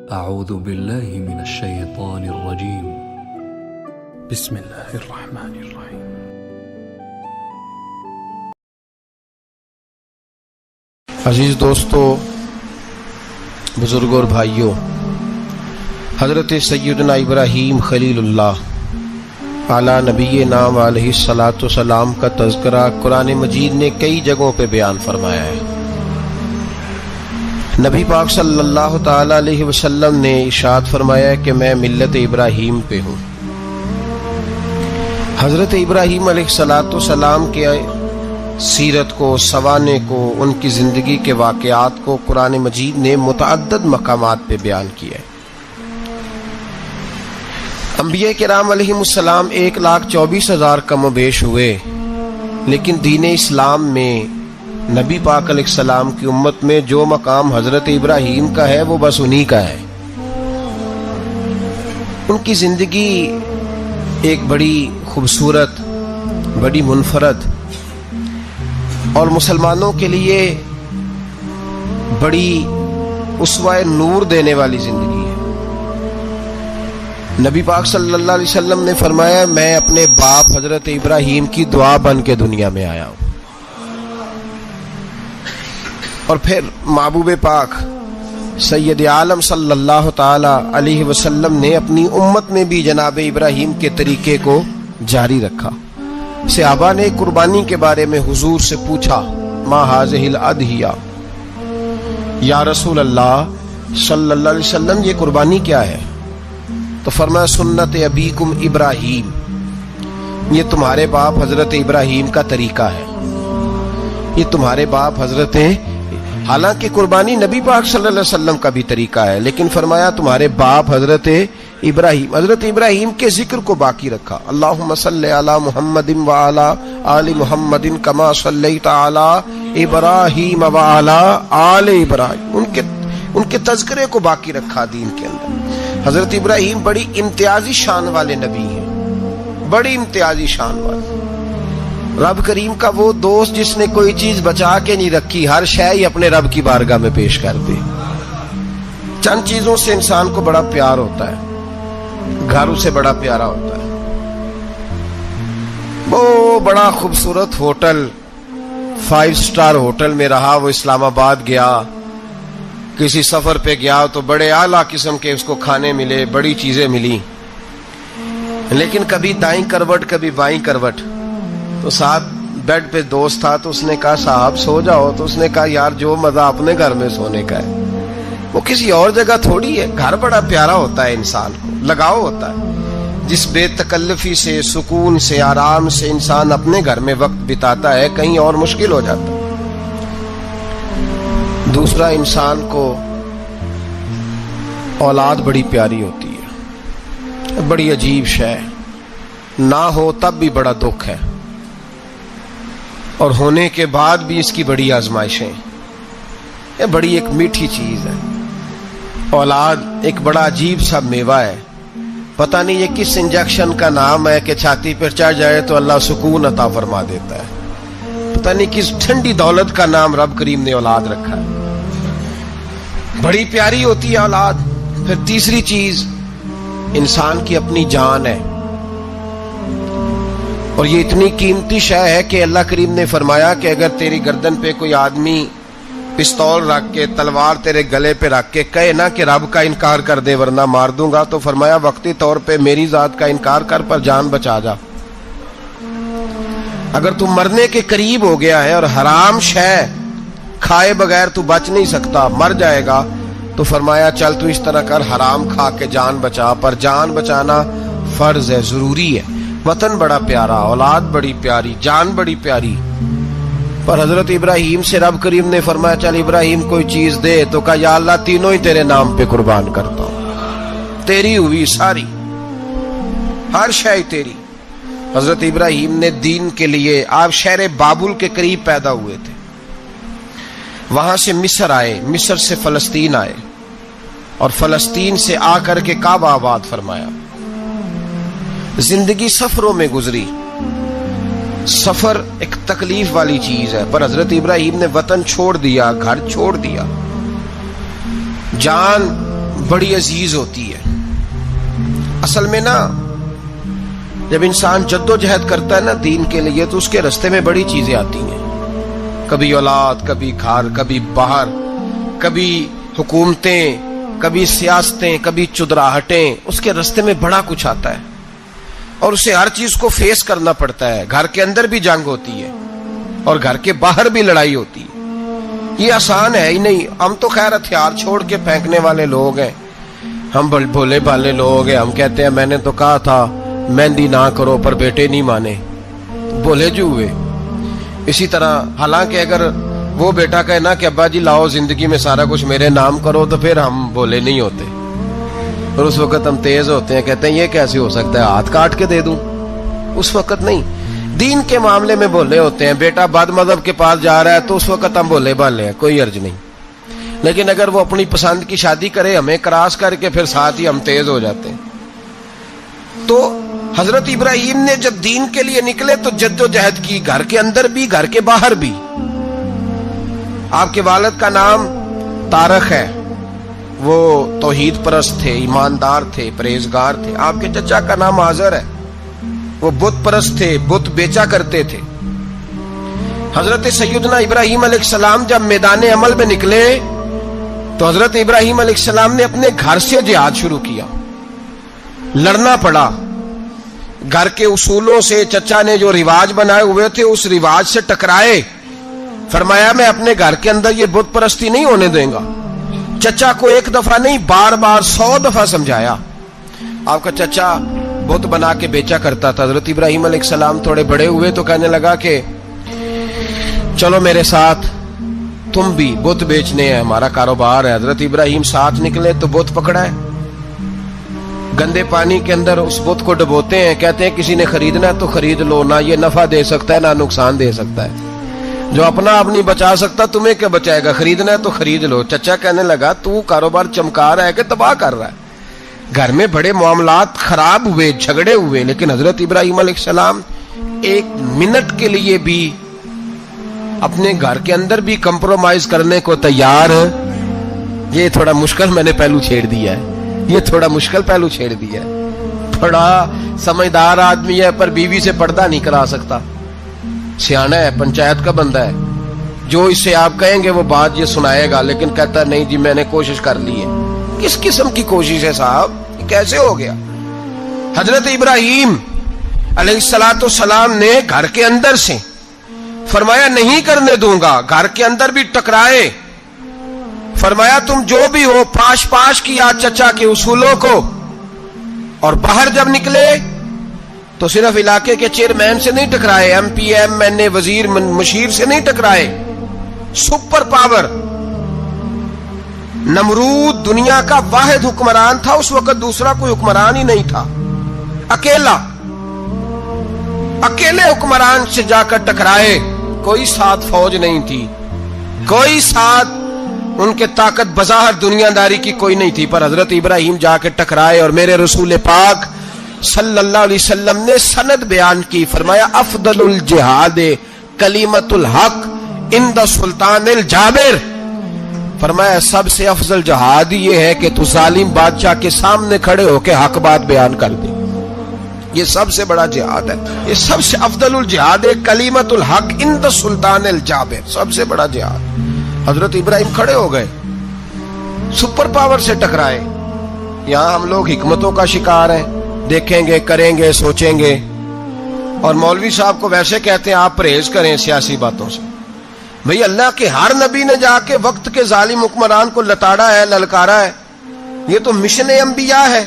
اعوذ باللہ من الشیطان الرجیم بسم اللہ الرحمن الرحیم۔ عزیز دوستو، بزرگوں اور بھائیوں، حضرت سیدنا ابراہیم خلیل اللہ اعلیٰ نبی نام علیہ الصلاۃ والسلام کا تذکرہ قرآن مجید نے کئی جگہوں پہ بیان فرمایا ہے۔ نبی پاک صلی اللہ تعالی علیہ وسلم نے ارشاد فرمایا ہے کہ میں ملت ابراہیم پہ ہوں۔ حضرت ابراہیم علیہ الصلاۃ والسلام کے سیرت کو، سوانح کو، ان کی زندگی کے واقعات کو قرآن مجید نے متعدد مقامات پہ بیان کیا ہے۔ انبیاء کرام علیہم السلام 1,24,000 کم و بیش ہوئے، لیکن دین اسلام میں نبی پاک علیہ السلام کی امت میں جو مقام حضرت ابراہیم کا ہے وہ بس انہی کا ہے۔ ان کی زندگی ایک بڑی خوبصورت، بڑی منفرد اور مسلمانوں کے لیے بڑی اسوہ نور دینے والی زندگی ہے۔ نبی پاک صلی اللہ علیہ وسلم نے فرمایا، میں اپنے باپ حضرت ابراہیم کی دعا بن کے دنیا میں آیا ہوں۔ اور پھر محبوب پاک سید عالم صلی اللہ تعالی علیہ وسلم نے اپنی امت میں بھی جناب ابراہیم کے طریقے کو جاری رکھا۔ صحابہ نے قربانی کے بارے میں حضور سے پوچھا، ما ہذہ الاضحیہ، یا رسول اللہ صلی اللہ علیہ وسلم یہ قربانی کیا ہے؟ تو فرمایا، سنت ابیکم ابراہیم، یہ تمہارے باپ حضرت ابراہیم کا طریقہ ہے، یہ تمہارے باپ حضرت، حالانکہ قربانی نبی پاک صلی اللہ علیہ وسلم کا بھی طریقہ ہے، لیکن فرمایا تمہارے باپ حضرت ابراہیم کے ذکر کو باقی رکھا۔ اللہم صلی علی محمد وعلی آل محمد کما صلیت علی ابراہیم وعلی آل ابراہیم، ان کے تذکرے کو باقی رکھا دین کے اندر۔ حضرت ابراہیم بڑی امتیازی شان والے نبی ہیں، بڑی امتیازی شان والے۔ رب کریم کا وہ دوست جس نے کوئی چیز بچا کے نہیں رکھی، ہر شے ہی اپنے رب کی بارگاہ میں پیش کر دے۔ چند چیزوں سے انسان کو بڑا پیار ہوتا ہے، گھر اسے بڑا پیارا ہوتا ہے۔ وہ بڑا خوبصورت ہوٹل، 5 سٹار ہوٹل میں رہا، وہ اسلام آباد گیا، کسی سفر پہ گیا تو بڑے اعلیٰ قسم کے اس کو کھانے ملے، بڑی چیزیں ملی، لیکن کبھی دائیں کروٹ کبھی بائیں کروٹ۔ تو ساتھ بیڈ پہ دوست تھا تو اس نے کہا صاحب سو جاؤ، تو اس نے کہا یار جو مزہ اپنے گھر میں سونے کا ہے وہ کسی اور جگہ تھوڑی ہے۔ گھر بڑا پیارا ہوتا ہے، انسان کو لگاؤ ہوتا ہے، جس بے تکلفی سے، سکون سے، آرام سے انسان اپنے گھر میں وقت بتاتا ہے، کہیں اور مشکل ہو جاتا ہے۔ دوسرا، انسان کو اولاد بڑی پیاری ہوتی ہے، بڑی عجیب شے، نہ ہو تب بھی بڑا دکھ ہے، اور ہونے کے بعد بھی اس کی بڑی آزمائشیں۔ یہ بڑی ایک میٹھی چیز ہے۔ اولاد ایک بڑا عجیب سا میوہ ہے، پتہ نہیں یہ کس انجیکشن کا نام ہے کہ چھاتی پر چڑھ جائے تو اللہ سکون عطا فرما دیتا ہے، پتہ نہیں کس ٹھنڈی دولت کا نام رب کریم نے اولاد رکھا ہے، بڑی پیاری ہوتی ہے اولاد۔ پھر تیسری چیز، انسان کی اپنی جان ہے، اور یہ اتنی قیمتی شے ہے کہ اللہ کریم نے فرمایا کہ اگر تیری گردن پہ کوئی آدمی پستول رکھ کے، تلوار تیرے گلے پہ رکھ کے کہے نا کہ رب کا انکار کر دے ورنہ مار دوں گا، تو فرمایا وقتی طور پہ میری ذات کا انکار کر پر جان بچا جا۔ اگر تم مرنے کے قریب ہو گیا ہے اور حرام شے کھائے بغیر تو بچ نہیں سکتا، مر جائے گا، تو فرمایا چل تو اس طرح کر، حرام کھا کے جان بچا، پر جان بچانا فرض ہے، ضروری ہے۔ وطن بڑا پیارا، اولاد بڑی پیاری، جان بڑی پیاری، پر حضرت ابراہیم سے رب کریم نے فرمایا چل ابراہیم کوئی چیز دے، تو کہا یا اللہ تینوں ہی تیرے نام پہ قربان کرتا ہوں، تیری ہوئی ساری، ہر شے تیری۔ حضرت ابراہیم نے دین کے لیے، آپ شہر بابل کے قریب پیدا ہوئے تھے، وہاں سے مصر آئے، مصر سے فلسطین آئے، اور فلسطین سے آ کر کے کعبہ آباد فرمایا۔ زندگی سفروں میں گزری، سفر ایک تکلیف والی چیز ہے، پر حضرت ابراہیم نے وطن چھوڑ دیا، گھر چھوڑ دیا، جان بڑی عزیز ہوتی ہے. اصل میں نا جب انسان جد و جہد کرتا ہے نا دین کے لیے تو اس کے راستے میں بڑی چیزیں آتی ہیں. کبھی اولاد، کبھی گھر، کبھی باہر، کبھی حکومتیں، کبھی سیاستیں، کبھی چدراہٹیں. اس کے راستے میں بڑا کچھ آتا ہے اور اسے ہر چیز کو فیس کرنا پڑتا ہے. گھر کے اندر بھی جنگ ہوتی ہے اور گھر کے باہر بھی لڑائی ہوتی ہے. یہ آسان ہے ہی نہیں. ہم تو خیر ہتھیار چھوڑ کے پھینکنے والے لوگ ہیں، ہم بھولے بھالے لوگ ہیں. ہم کہتے ہیں میں نے تو کہا تھا مہندی نہ کرو، پر بیٹے نہیں مانے، بولے جو ہوئے. اسی طرح حالانکہ اگر وہ بیٹا کہے نا کہ ابا جی لاؤ زندگی میں سارا کچھ میرے نام کرو، تو پھر ہم بولے نہیں ہوتے. اور اس وقت ہم تیز ہوتے ہیں، کہتے ہیں یہ کیسے ہو سکتا ہے، ہاتھ کاٹ کے دے دوں. اس وقت نہیں. دین کے معاملے میں بولے ہوتے ہیں. بیٹا بد مذہب کے پاس جا رہا ہے تو اس وقت ہم بولے بھالے ہیں، کوئی عرض نہیں. لیکن اگر وہ اپنی پسند کی شادی کرے ہمیں کراس کر کے، پھر ساتھ ہی ہم تیز ہو جاتے ہیں. تو حضرت ابراہیم نے جب دین کے لیے نکلے تو جد و جہد کی، گھر کے اندر بھی گھر کے باہر بھی. آپ کے والد کا نام طارق ہے، وہ توحید پرست تھے، ایماندار تھے، پرہیزگار تھے. آپ کے چچا کا نام آزر ہے، وہ بت پرست تھے، بت بیچا کرتے تھے. حضرت سیدنا ابراہیم علیہ السلام جب میدان عمل میں نکلے تو حضرت ابراہیم علیہ السلام نے اپنے گھر سے جہاد شروع کیا. لڑنا پڑا. گھر کے اصولوں سے چچا نے جو رواج بنائے ہوئے تھے اس رواج سے ٹکرائے. فرمایا میں اپنے گھر کے اندر یہ بت پرستی نہیں ہونے دیں گا. چچا کو ایک دفعہ نہیں بار بار 100 دفعہ سمجھایا. آپ کا چچا بت بنا کے بیچا کرتا تھا. حضرت ابراہیم علیہ السلام تھوڑے بڑے ہوئے تو کہنے لگا کہ چلو میرے ساتھ، تم بھی بت بیچنے ہیں، ہمارا کاروبار ہے. حضرت ابراہیم ساتھ نکلے تو بت پکڑا ہے. گندے پانی کے اندر اس بت کو ڈبوتے ہیں، کہتے ہیں کسی نے خریدنا ہے تو خرید لو، نہ یہ نفع دے سکتا ہے نہ نقصان دے سکتا ہے. جو اپنا آپ نہیں بچا سکتا تمہیں کیا بچائے گا، خریدنا ہے تو خرید لو. چچا کہنے لگا تو کاروبار چمکا رہا ہے کہ تباہ کر رہا ہے. گھر میں بڑے معاملات خراب ہوئے، جھگڑے ہوئے، لیکن حضرت ابراہیم علیہ السلام ایک منٹ کے لیے بھی اپنے گھر کے اندر بھی کمپرومائز کرنے کو تیار. یہ تھوڑا مشکل میں نے پہلو چھیڑ دیا ہے، یہ تھوڑا مشکل پہلو چھیڑ دیا ہے. بڑا سمجھدار آدمی ہے پر بیوی سے پردہ نہیں کرا سکتا. سیانا ہے، پنچایت کا بندہ ہے، جو اس سے آپ کہیں گے وہ بات یہ سنائے گا، لیکن کہتا ہے نہیں جی میں نے کوشش کر لی ہے. کس قسم کی کوشش ہے صاحب، کیسے ہو گیا؟ حضرت ابراہیم علیہ السلام نے گھر کے اندر سے فرمایا نہیں کرنے دوں گا. گھر کے اندر بھی ٹکرائے. فرمایا تم جو بھی ہو پاش پاش کیا چچا کے اصولوں کو. اور باہر جب نکلے تو صرف علاقے کے چیئرمین سے نہیں ٹکرائے، ایم پی ایم این اے وزیر مشیر سے نہیں ٹکرائے. سپر پاور نمرود دنیا کا واحد حکمران تھا اس وقت، دوسرا کوئی حکمران ہی نہیں تھا. اکیلے حکمران سے جا کر ٹکرائے. کوئی ساتھ فوج نہیں تھی، کوئی ساتھ ان کے طاقت بظاہر دنیا داری کی کوئی نہیں تھی، پر حضرت ابراہیم جا کے ٹکرائے. اور میرے رسول پاک صلی اللہ علیہ وسلم نے سند بیان کی. فرمایا افضل الجہاد کلمۃ الحق عند سلطان الجابر. فرمایا سب سے افضل جہاد یہ ہے کہ تو ظالم بادشاہ کے سامنے کھڑے ہو کے حق بات بیان کر دے. یہ سب سے بڑا جہاد ہے. یہ سب سے افضل الجہاد کلمۃ الحق عند سلطان الجابر، سب سے بڑا جہاد. حضرت ابراہیم کھڑے ہو گئے، سپر پاور سے ٹکرائے. یہاں ہم لوگ حکمتوں کا شکار ہیں، دیکھیں گے، کریں گے، سوچیں گے. اور مولوی صاحب کو ویسے کہتے ہیں آپ پرہیز کریں سیاسی باتوں سے. بھئی اللہ کے ہر نبی نے جا کے وقت کے ظالم حکمران کو لتاڑا ہے، للکارا ہے. یہ تو مشن انبیاء ہے.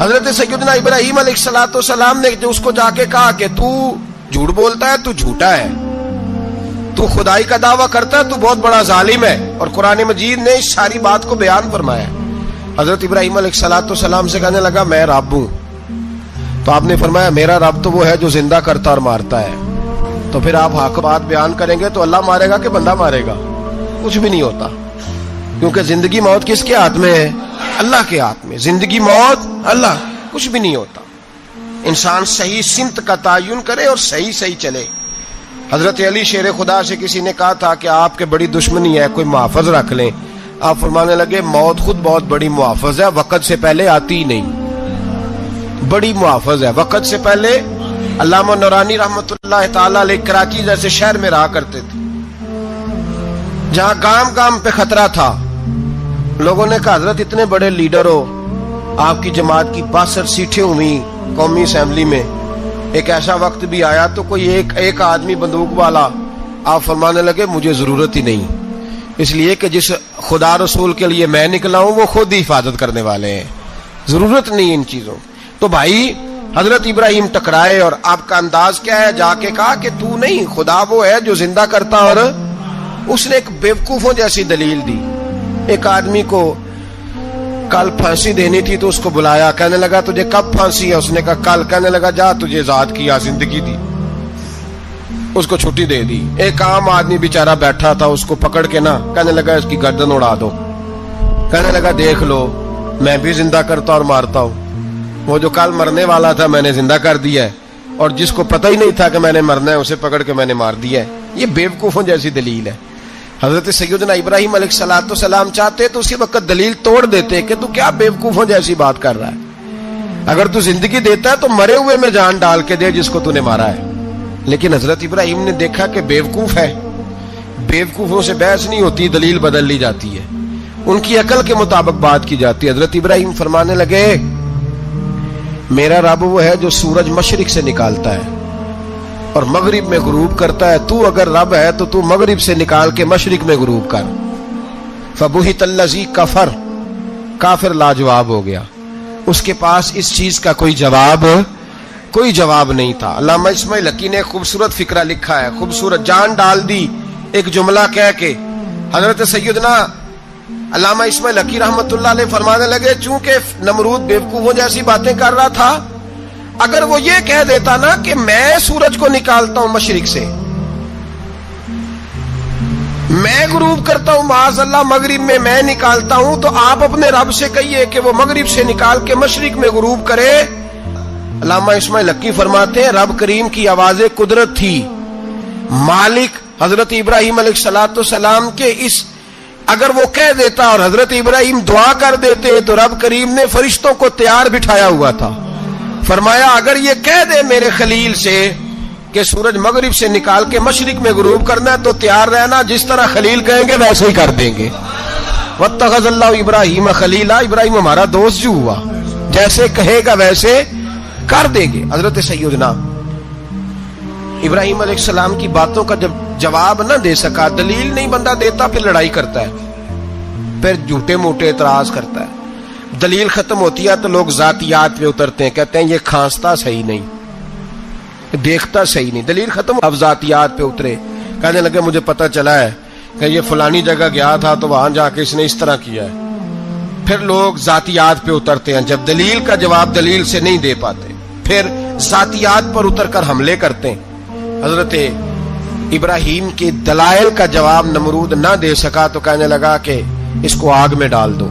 حضرت سیدنا ابراہیم علیہ السلام نے جو اس کو جا کے کہا کہ تو جھوٹ بولتا ہے، تو جھوٹا ہے، تو خدائی کا دعویٰ کرتا ہے، تو بہت بڑا ظالم ہے. اور قرآن مجید نے اس ساری بات کو بیان فرمایا. حضرت ابراہیم علیہ السلام سے کہنے لگا میں رب ہوں. تو آپ نے فرمایا میرا رب تو وہ ہے جو زندہ کرتا اور مارتا ہے. تو پھر آپ حق بات بیان کریں گے تو اللہ مارے گا کہ بندہ مارے گا؟ کچھ بھی نہیں ہوتا، کیونکہ زندگی موت کس کے ہاتھ میں ہے؟ اللہ کے ہاتھ میں. زندگی موت اللہ، کچھ بھی نہیں ہوتا. انسان صحیح سمت کا تعین کرے اور صحیح چلے. حضرت علی شیر خدا سے کسی نے کہا تھا کہ آپ کے بڑی دشمنی ہے، کوئی محافظ رکھ لیں. آپ فرمانے لگے موت خود بہت بڑی محافظ ہے، وقت سے پہلے آتی ہی نہیں، بڑی محافظ ہے وقت سے پہلے۔ علامہ نورانی رحمت اللہ تعالی علیہ کراچی جیسے شہر میں رہا کرتے تھے، جہاں گام گام پہ خطرہ تھا۔ لوگوں نے کہا حضرت اتنے بڑے لیڈر ہو، آپ کی جماعت کی 62 سیٹیں ہوئی قومی اسمبلی میں، ایک ایسا وقت بھی آیا تو کوئی ایک آدمی بندوق والا۔ آپ فرمانے لگے مجھے ضرورت ہی نہیں، اس لیے کہ جس خدا رسول کے لیے میں نکلا ہوں وہ خود ہی حفاظت کرنے والے ہیں، ضرورت نہیں ان چیزوں۔ تو بھائی حضرت ابراہیم ٹکرائے اور آپ کا انداز کیا ہے؟ جا کے کہا کہ تو نہیں، خدا وہ ہے جو زندہ کرتا، اور اس نے ایک بیوقوفوں جیسی دلیل دی۔ ایک آدمی کو کل پھانسی دینی تھی تو اس کو بلایا، کہنے لگا تجھے کب پھانسی ہے؟ اس نے کہا کل۔ کہنے لگا جا تجھے ذات کیا زندگی دی، اس کو چھٹی دے دی۔ ایک عام آدمی بیچارہ بیٹھا تھا، اس کو پکڑ کے نا کہنے لگا اس کی گردن اڑا دو۔ کہنے لگا دیکھ لو میں بھی زندہ کرتا اور مارتا ہوں، وہ جو کل مرنے والا تھا میں نے زندہ کر دیا ہے، اور جس کو پتہ ہی نہیں تھا کہ میں نے مرنا ہے اسے پکڑ کے میں نے مار دیا ہے۔ یہ بیوقوفوں جیسی دلیل ہے۔ حضرت سیدنا ابراہیم علیہ السلام چاہتے تو اسی وقت دلیل توڑ دیتے کہ تو کیا بیوقوفوں جیسی بات کر رہا ہے، اگر تو زندگی دیتا ہے تو مرے ہوئے میں جان ڈال کے دے جس کو تو نے مارا ہے۔ لیکن حضرت ابراہیم نے دیکھا کہ بیوقوف ہے، بیوقوفوں سے بحث نہیں ہوتی، دلیل بدل لی جاتی ہے، ان کی عقل کے مطابق بات کی جاتی ہے۔ حضرت ابراہیم فرمانے لگے میرا رب وہ ہے جو سورج مشرق سے نکالتا ہے اور مغرب میں غروب کرتا ہے، تو اگر رب ہے تو تو مغرب سے نکال کے مشرق میں غروب کر۔ فبہت الذی کفر، کافر لاجواب ہو گیا، اس کے پاس اس چیز کا کوئی جواب نہیں تھا۔ علامہ اسماعیل حقی نے خوبصورت فقرہ لکھا ہے، خوبصورت جان ڈال دی ایک جملہ کہہ کے۔ حضرت سیدنا علامہ اسماعیل حقی رحمت اللہ علیہ فرمانے لگے چونکہ نمرود بیوقوفوں جیسی باتیں کر رہا تھا، اگر وہ یہ کہہ دیتا نا کہ میں سورج کو نکالتا ہوں مشرق سے، میں غروب کرتا ہوں معاذ اللہ مغرب میں میں نکالتا ہوں، تو آپ اپنے رب سے کہیے کہ وہ مغرب سے نکال کے مشرق میں غروب کرے۔ علامہ اسماعیل حقی فرماتے ہیں رب کریم کی آواز قدرت تھی، مالک حضرت ابراہیم علیہ السلام کے اس اگر وہ کہہ دیتا اور حضرت ابراہیم دعا کر دیتے تو رب کریم نے فرشتوں کو تیار بٹھایا ہوا تھا، فرمایا اگر یہ کہہ دے میرے خلیل سے کہ سورج مغرب سے نکال کے مشرق میں غروب کرنا ہے تو تیار رہنا، جس طرح خلیل کہیں گے ویسے ہی کر دیں گے۔ واتخذ اللہ ابراہیم خلیلا، ابراہیم ہمارا دوست جو ہوا، جیسے کہے گا ویسے کر دیں گے۔ حضرت سیدنا ابراہیم علیہ السلام کی باتوں کا جب جواب نہ دے سکا، دلیل نہیں بندہ دیتا، پھر لڑائی کرتا ہے، پھر جھوٹے موٹے اعتراض کرتا ہے۔ دلیل ختم ہوتی ہے تو لوگ ذاتیات پہ اترتے ہیں، کہتے ہیں یہ کھانستا صحیح نہیں، دیکھتا صحیح نہیں، دلیل ختم۔ اب ذاتیات پہ اترے، کہنے لگے مجھے پتہ چلا ہے کہ یہ فلانی جگہ گیا تھا تو وہاں جا کے اس نے اس طرح کیا ہے۔ پھر لوگ ذاتیات پہ اترتے ہیں، جب دلیل کا جواب دلیل سے نہیں دے پاتے پھر ذاتیات پر اتر کر حملے کرتے ہیں۔ حضرت ابراہیم کے دلائل کا جواب نمرود نہ دے سکا تو کہنے لگا کہ اس کو آگ میں ڈال دو۔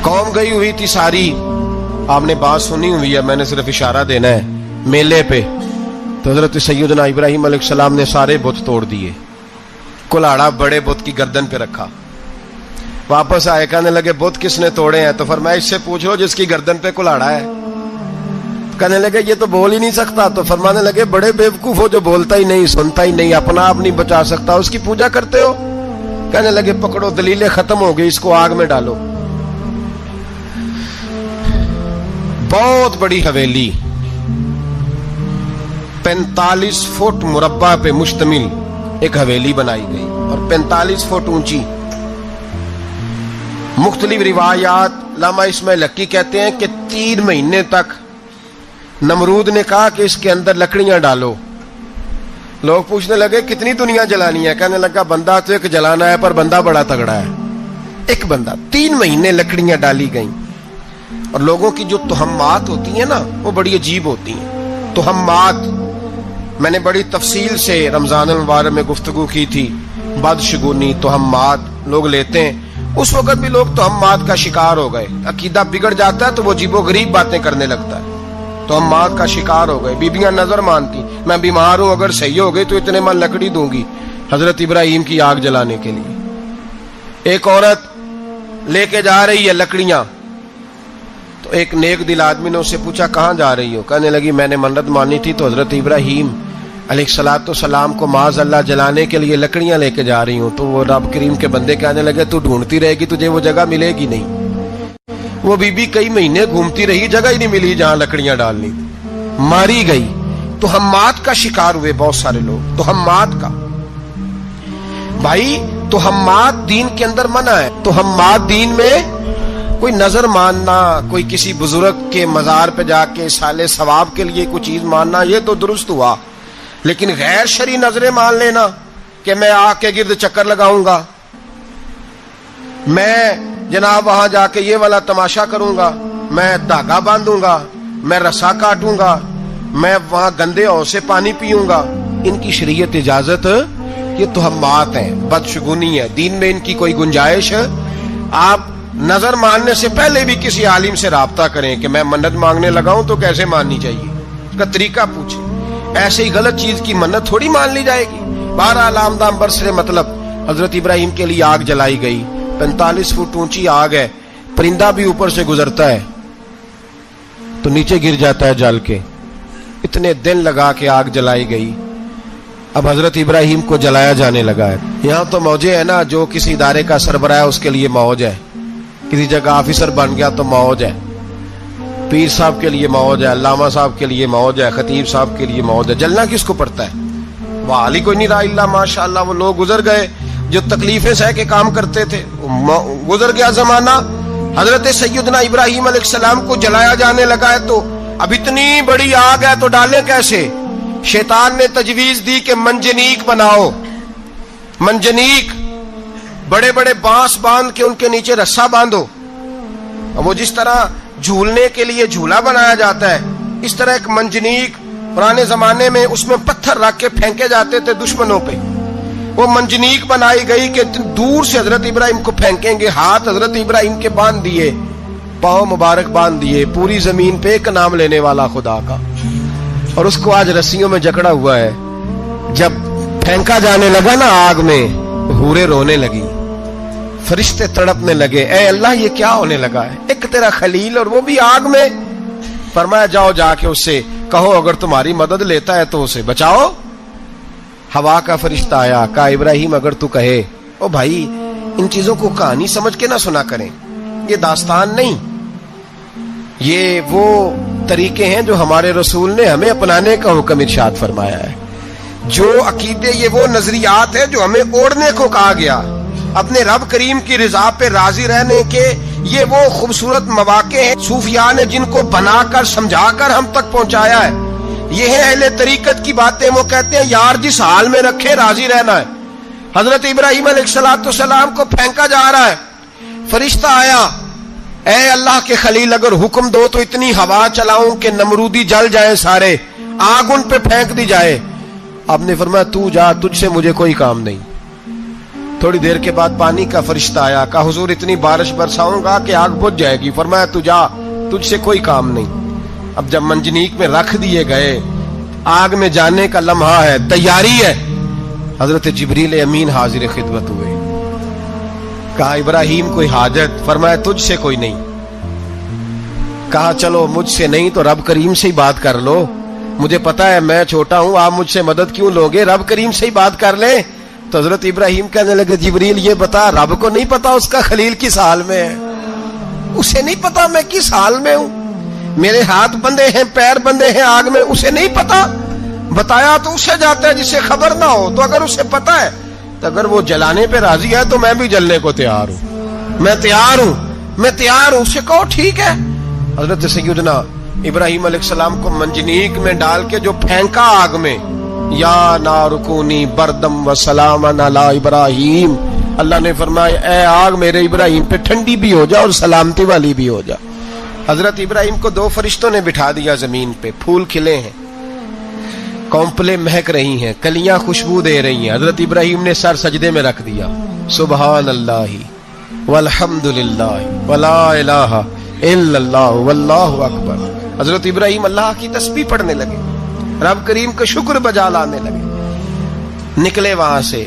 قوم گئی ہوئی تھی ساری، آپ نے بات سنی ہوئی ہے، میں نے صرف اشارہ دینا ہے، میلے پہ تو حضرت سیدنا ابراہیم علیہ السلام نے سارے بت توڑ دیے، کلاڑا بڑے بت کی گردن پہ رکھا، واپس آئے، کہنے لگے بت کس نے توڑے ہیں؟ تو فرمایا اس سے پوچھ لو جس کی گردن پہ کلاڑا ہے۔ کہنے لگے یہ تو بول ہی نہیں سکتا، تو فرمانے لگے بڑے بیوقوف ہو جو بولتا ہی نہیں، سنتا ہی نہیں، اپنا آپ نہیں بچا سکتا، اس کی پوجا کرتے ہو؟ کہنے لگے پکڑو دلیلیں ختم ہو گئی، اس کو آگ میں ڈالو۔ بہت بڑی حویلی 45 فٹ مربع پہ مشتمل ایک حویلی بنائی گئی اور 45 فٹ اونچی۔ مختلف روایات، علامہ اسماعیل حقی کہتے ہیں کہ 3 مہینے تک نمرود نے کہا کہ اس کے اندر لکڑیاں ڈالو۔ لوگ پوچھنے لگے کتنی دنیا جلانی ہے؟ کہنے لگا بندہ تو ایک جلانا ہے پر بندہ بڑا تگڑا ہے، ایک بندہ۔ 3 مہینے لکڑیاں ڈالی گئیں، اور لوگوں کی جو تہمات ہوتی ہیں نا وہ بڑی عجیب ہوتی ہیں۔ تہمات میں نے بڑی تفصیل سے رمضان المبارک میں گفتگو کی تھی، بدشگونی تہمات لوگ لیتے ہیں، اس وقت بھی لوگ تہمات کا شکار ہو گئے، عقیدہ بگڑ جاتا ہے تو وہ عجیب و غریب باتیں کرنے لگتا ہے، تہمات کا شکار ہو گئے۔ بیبیاں نظر مانتی، میں بیمار ہوں اگر صحیح ہو گئی تو اتنے من لکڑی دوں گی، حضرت ابراہیم کی آگ جلانے کے لیے. ایک عورت لے کے جا رہی ہے لکڑیاں, تو ایک نیک دل آدمی نے اس سے پوچھا کہاں جا رہی ہو؟ کہنے لگی میں نے منت مانی تھی تو حضرت ابراہیم علیہ الصلوۃ والسلام کو معاذ اللہ جلانے کے لیے لکڑیاں لے کے جا رہی ہوں. تو وہ رب کریم کے بندے کہنے لگے تو ڈھونڈتی رہے گی, تجھے وہ جگہ ملے گی نہیں. وہ بی بی کئی مہینے گھومتی رہی, جگہ ہی نہیں ملی جہاں لکڑیاں ڈالنی تھی, ماری گئی. تو ہمات کا شکار ہوئے بہت سارے لوگ. تو ہمات کا بھائی, تو ہمات دین کے اندر منع ہے. تو ہمات دین میں کوئی نظر ماننا, کوئی کسی بزرگ کے مزار پہ جا کے سالے ثواب کے لیے کوئی چیز ماننا, یہ تو درست ہوا. لیکن غیر شرعی نظریں مان لینا کہ میں آگ کے گرد چکر لگاؤں گا, میں جناب وہاں جا کے یہ والا تماشا کروں گا, میں دھاگا باندھوں گا, میں رسا کاٹوں گا, میں وہاں گندے اور سے پانی پیوں گا, ان کی شریعت اجازت, یہ توہمات ہیں, بدشگونی ہے. دین میں ان کی کوئی گنجائش. آپ نظر ماننے سے پہلے بھی کسی عالم سے رابطہ کریں کہ میں منت مانگنے لگاؤں تو کیسے ماننی چاہیے, اس کا طریقہ پوچھیں. ایسے ہی غلط چیز کی منت تھوڑی مان لی جائے گی. بہرحال آمدام برسرے مطلب حضرت ابراہیم کے لیے آگ جلائی گئی. 45 فٹ اونچی آگ ہے, پرندہ بھی اوپر سے گزرتا ہے تو نیچے گر جاتا ہے جل کے. اتنے دن لگا کے آگ جلائی گئی. اب حضرت ابراہیم کو جلایا جانے لگا ہے. یہاں تو موجیں ہے نا, جو کسی ادارے کا سربراہ ہے اس کے لیے موج ہے, کسی جگہ آفیسر بن گیا تو موج ہے, پیر صاحب کے لیے موج ہے, علامہ صاحب کے لیے موج ہے, خطیب صاحب کے لیے موج ہے. جلنا کس کو پڑتا ہے؟ وہ علی کوئی نہیں رہا اللہ ماشاءاللہ. وہ لوگ گزر گئے جو تکلیفیں سہ کے کام کرتے تھے, گزر گیا زمانہ. حضرت سیدنا ابراہیم علیہ السلام کو جلایا جانے لگا ہے تو اب اتنی بڑی آگ ہے تو ڈالیں کیسے؟ شیطان نے تجویز دی کہ منجنیق بناؤ. منجنیق, بڑے بڑے بانس باندھ کے ان کے نیچے رسا باندھو. وہ جس طرح جھولنے کے لیے جھولا بنایا جاتا ہے, اس طرح ایک منجنیق پرانے زمانے میں اس میں پتھر رکھ کے پھینکے جاتے تھے دشمنوں پہ. وہ منجنیق بنائی گئی کہ دور سے حضرت ابراہیم کو پھینکیں گے. ہاتھ حضرت ابراہیم کے باندھ دیے, پاؤں مبارک باندھ دیے, پوری زمین پہ ایک نام لینے والا خدا کا. اور اس کو آج رسیوں میں جکڑا ہوا ہے. جب پھینکا جانے لگا نا آگ میں, حوریں رونے لگی, فرشتے تڑپنے لگے, اے اللہ یہ کیا ہونے لگا ہے؟ ایک تیرا خلیل اور وہ بھی آگ میں. فرمایا جاؤ جا کے اس سے کہو اگر تمہاری مدد لیتا ہے تو اسے بچاؤ. ہوا کا فرشتہ آیا, کہا ابراہیم اگر تو کہے. او بھائی, ان چیزوں کو کہانی سمجھ کے نہ سنا کریں, یہ داستان نہیں, یہ وہ طریقے ہیں جو ہمارے رسول نے ہمیں اپنانے کا حکم ارشاد فرمایا ہے. جو عقیدے, یہ وہ نظریات ہیں جو ہمیں اوڑھنے کو کہا گیا. اپنے رب کریم کی رضا پہ راضی رہنے کے یہ وہ خوبصورت مواقع ہیں صوفیاء نے جن کو بنا کر سمجھا کر ہم تک پہنچایا ہے. یہ ہے اہل طریقت کی باتیں. وہ کہتے ہیں یار جس حال میں رکھے راضی رہنا ہے. حضرت ابراہیم علیہ السلام کو پھینکا جا رہا ہے, فرشتہ آیا, اے اللہ کے خلیل اگر حکم دو تو اتنی ہوا چلاؤں کہ نمرودی جل جائیں سارے, آگ ان پہ پھینک دی جائے. آپ نے فرمایا تو جا, تجھ سے مجھے کوئی کام نہیں. تھوڑی دیر کے بعد پانی کا فرشتہ آیا, کہا حضور اتنی بارش برساؤں گا کہ آگ بجھ جائے گی. فرمایا تو جا, تجھ سے کوئی کام نہیں. اب جب منجنیق میں رکھ دیے گئے, آگ میں جانے کا لمحہ ہے, تیاری ہے, حضرت جبریل امین حاضر خدمت ہوئے. کہا ابراہیم کوئی حاجت؟ فرمایا تجھ سے کوئی نہیں. کہا چلو مجھ سے نہیں تو رب کریم سے ہی بات کر لو, مجھے پتا ہے میں چھوٹا ہوں, آپ مجھ سے مدد کیوں لوگے, رب کریم سے ہی بات کر لیں. تو حضرت ابراہیم کہنے لگے جبریل یہ بتا, رب کو نہیں پتا اس کا خلیل کس حال میں ہے؟ اسے نہیں پتا میں کس حال میں ہوں, میرے ہاتھ بندے ہیں, پیر بندے ہیں آگ میں, اسے نہیں پتا. بتایا تو اسے جاتا ہے جسے خبر نہ ہو. تو اگر اسے پتا ہے تو اگر وہ جلانے پہ راضی ہے تو میں بھی جلنے کو تیار ہوں, میں تیار ہوں, میں تیار ہوں. اسے کہو ٹھیک ہے. حضرت سیدنا ابراہیم علیہ السلام کو منجنیق میں ڈال کے جو پھینکا آگ میں, یا نار کونی بردم و سلاما علی ابراہیم, اللہ نے فرمایا اے آگ میرے ابراہیم پہ ٹھنڈی بھی ہو جا اور سلامتی والی بھی ہو جا. حضرت ابراہیم کو 2 فرشتوں نے بٹھا دیا زمین پہ. پھول کھلے ہیں, کونپلیں مہک رہی ہیں, کلیاں خوشبو دے رہی ہیں. حضرت ابراہیم نے سر سجدے میں رکھ دیا, سبحان اللہ والحمد للہ ولا الہ الا اللہ واللہ اکبر. حضرت ابراہیم اللہ کی تسبیح پڑھنے لگے, رب کریم کا شکر بجا لانے لگے. نکلے وہاں سے,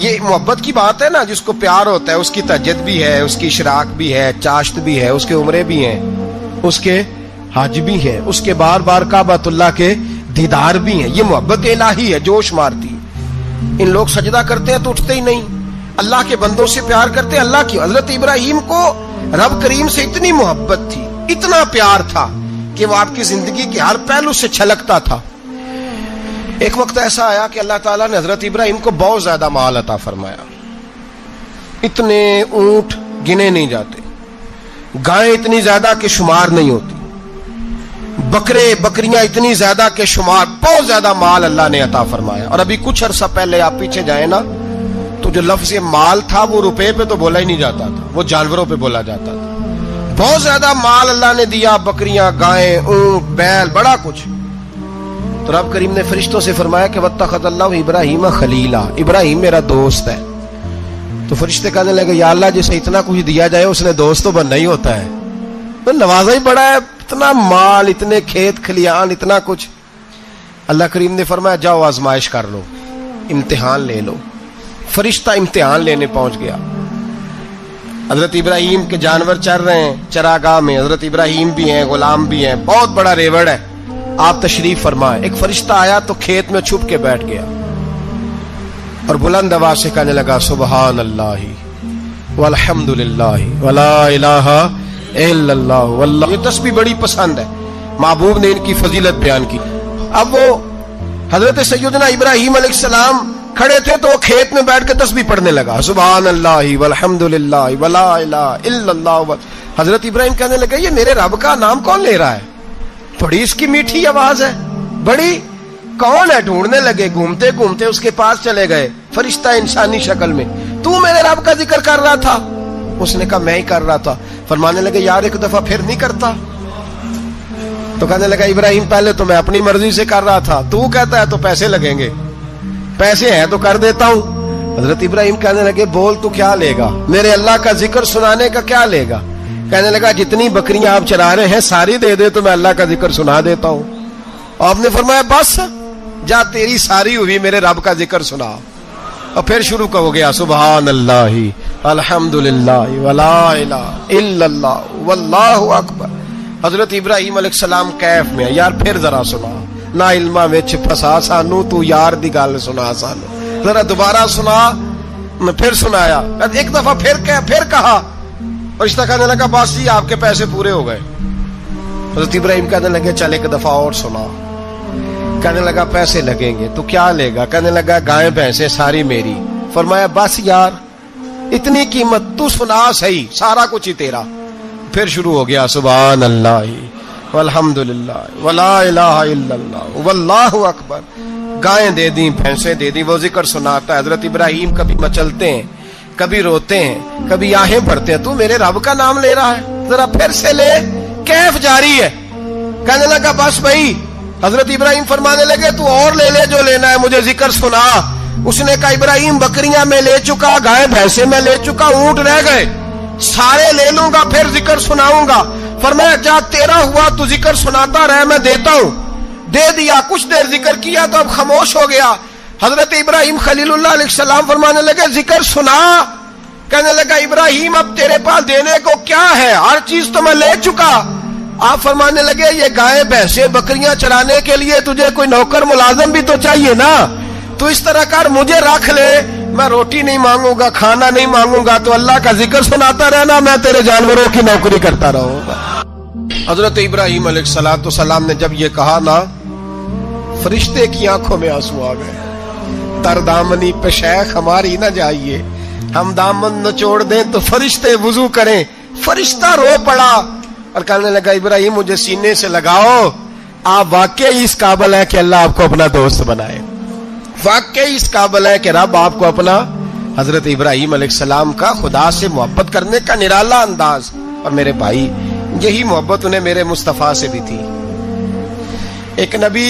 یہ محبت کی بات ہے نا، جس کو پیار ہوتا ہے اس کی تہجد بھی ہے، اس کی اشراق بھی ہے، چاشت بھی ہے، اس کے عمرے بھی ہیں، اس کے حج بھی ہیں، اس کے بار بار کعبۃ اللہ کے دیدار بھی ہیں. یہ محبت الہی ہے، جوش مارتی. ان لوگ سجدہ کرتے ہیں تو اٹھتے ہی نہیں. اللہ کے بندوں سے پیار کرتے ہیں. اللہ کی حضرت ابراہیم کو رب کریم سے اتنی محبت تھی، اتنا پیار تھا کہ وہ آپ کی زندگی کے ہر پہلو سے چھلکتا تھا. ایک وقت ایسا آیا کہ اللہ تعالیٰ نے حضرت ابراہیم کو بہت زیادہ مال عطا فرمایا. اتنے اونٹ گنے نہیں جاتے، گائیں اتنی زیادہ کہ شمار نہیں ہوتی، بکرے بکریاں اتنی زیادہ کہ شمار، بہت زیادہ مال اللہ نے عطا فرمایا. اور ابھی کچھ عرصہ پہلے آپ پیچھے جائیں نا تو جو لفظ مال تھا وہ روپے پہ تو بولا ہی نہیں جاتا تھا، وہ جانوروں پہ بولا جاتا تھا. بہت زیادہ مال اللہ نے دیا، بکریاں، گائیں، اونٹ، بیل، بڑا کچھ. تو رب کریم نے فرشتوں سے فرمایا کہ واتخذ اللہ ابراہیم خلیلا، ابراہیم میرا دوست ہے. تو فرشتے کہنے لگے یا اللہ جسے اتنا کچھ دیا جائے اس نے دوست تو بننا ہی ہوتا ہے، تو نوازا ہی بڑا ہے، اتنا مال، اتنے کھیت کھلیان، اتنا کچھ. اللہ کریم نے فرمایا جاؤ آزمائش کر لو، امتحان لے لو. فرشتہ امتحان لینے پہنچ گیا. حضرت ابراہیم کے جانور چر رہے ہیں چراگاہ میں، حضرت ابراہیم بھی ہیں، غلام بھی ہیں، بہت بڑا ریوڑ ہے. آپ تشریف فرمائیں. ایک فرشتہ آیا تو کھیت میں چھپ کے بیٹھ گیا اور بلند آواز سے کہنے لگا سبحان اللہ والحمد للہ ولا الہ الا اللہ واللہ. یہ تسبیح بڑی پسند ہے، محبوب نے ان کی فضیلت بیان کی. اب وہ حضرت سیدنا ابراہیم علیہ السلام کھڑے تھے تو وہ کھیت میں بیٹھ کے تسبیح پڑھنے لگا سبحان اللہ والحمد للہ ولا الہ الا اللہ. حضرت ابراہیم کہنے لگے یہ میرے رب کا نام کون لے رہا ہے؟ بڑی اس کی میٹھی آواز ہے، بڑی، کون ہے؟ ڈھونڈنے لگے، گھومتے گھومتے اس کے پاس چلے گئے. فرشتہ انسانی شکل میں، تو میرے رب کا ذکر کر رہا تھا؟ اس نے کہا میں ہی کر رہا تھا. فرمانے لگے یار ایک دفعہ پھر نہیں کرتا؟ تو کہنے لگا ابراہیم پہلے تو میں اپنی مرضی سے کر رہا تھا، تو کہتا ہے تو پیسے لگیں گے، پیسے ہیں تو کر دیتا ہوں. حضرت ابراہیم کہنے لگے بول تو کیا لے گا؟ میرے اللہ کا ذکر سنانے کا کیا لے گا؟ کہنے لگا جتنی بکریاں آپ چرا رہے ہیں ساری دے دے تو میں اللہ کا ذکر سنا دیتا ہوں. آپ نے فرمایا بس جا تیری ساری ہوئی، میرے رب کا ذکر سنا. اور پھر شروع ہو گیا سبحان اللہ الحمد للہ ولا الہ الا اللہ واللہ اکبر. حضرت ابراہیم علیہ السلام کیف میں، یار پھر ذرا سنا، نہ علما وچ پھسا سانو، تو یار دی گل سنا سانو، ذرا دوبارہ سنا. میں پھر سنایا، ایک دفعہ پھر کہا. فرشتہ کہنے لگا بس جی آپ کے پیسے پورے ہو گئے. حضرت ابراہیم کہنے لگے چل ایک دفعہ اور سنا. کہنے لگا پیسے لگیں گے. تو کیا لے گا؟ کہنے لگا گائیں بھینسیں ساری میری. فرمایا بس یار اتنی قیمت، تو سنا صحیح، سارا کچھ ہی تیرا. پھر شروع ہو گیا سبحان اللہ والحمد للہ ولا الہ الا اللہ واللہ اکبر. گائیں دے دیں، بھینسیں دے دیں، وہ ذکر سناتا ہے. حضرت ابراہیم کبھی مچلتے ہیں، کبھی روتے ہیں، کبھی آہیں بھرتے ہیں. تو میرے رب کا نام لے رہا ہے، ذرا پھر سے لے. کیف جاری ہے. کہنے لگا بس بھائی. حضرت ابراہیم فرمانے لگے تو اور لے لے جو لینا ہے، مجھے ذکر سنا. اس نے کہا ابراہیم بکریاں میں لے چکا، گائے بھینسیں میں لے چکا، اونٹ رہ گئے، سارے لے لوں گا پھر ذکر سناؤں گا. فرمایا جا تیرا ہوا تو ذکر سناتا رہ، میں دیتا ہوں. دے دیا. کچھ دیر ذکر کیا تو اب خاموش ہو گیا. حضرت ابراہیم خلیل اللہ علیہ السلام فرمانے لگے ذکر سنا. کہنے لگا ابراہیم اب تیرے پاس دینے کو کیا ہے؟ ہر چیز تو میں لے چکا. آپ فرمانے لگے یہ گائے بھینسیں بکریاں چرانے کے لیے تجھے کوئی نوکر ملازم بھی تو چاہیے نا. تو اس طرح کر مجھے رکھ لے، میں روٹی نہیں مانگوں گا، کھانا نہیں مانگوں گا، تو اللہ کا ذکر سناتا رہنا، میں تیرے جانوروں کی نوکری کرتا رہوں گا. حضرت ابراہیم علیہ السلام نے جب یہ کہا نا، فرشتے کی آنکھوں میں آنسو آ گئے. تر دامنی پہ شیخ ہماری نہ جائیے، ہم دامن نچوڑ دیں تو فرشتے وضو کریں. فرشتہ رو پڑا اور کہنے لگا ابراہیم مجھے سینے سے لگاؤ، آپ واقعی اس قابل ہیں کہ اللہ آپ کو اپنا دوست بنائے، واقعی اس قابل ہے کہ رب آپ کو اپنا. حضرت ابراہیم علیہ السلام کا خدا سے محبت کرنے کا نرالا انداز. اور میرے بھائی یہی محبت انہیں میرے مصطفیٰ سے بھی تھی. ایک نبی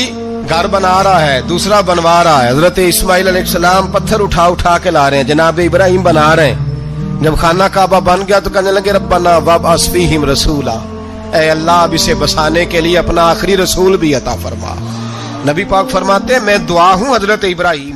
گھر بنا رہا ہے، دوسرا بنوا رہا ہے. حضرت اسماعیل علیہ السلام پتھر اٹھا اٹھا کے لا رہے ہیں، جناب ابراہیم بنا رہے ہیں. جب خانہ کعبہ بن گیا تو کہنے لگے ربنا وابعث فیہم رسولا، اے اللہ اب اسے بسانے کے لیے اپنا آخری رسول بھی عطا فرما. نبی پاک فرماتے ہیں میں دعا ہوں حضرت ابراہیم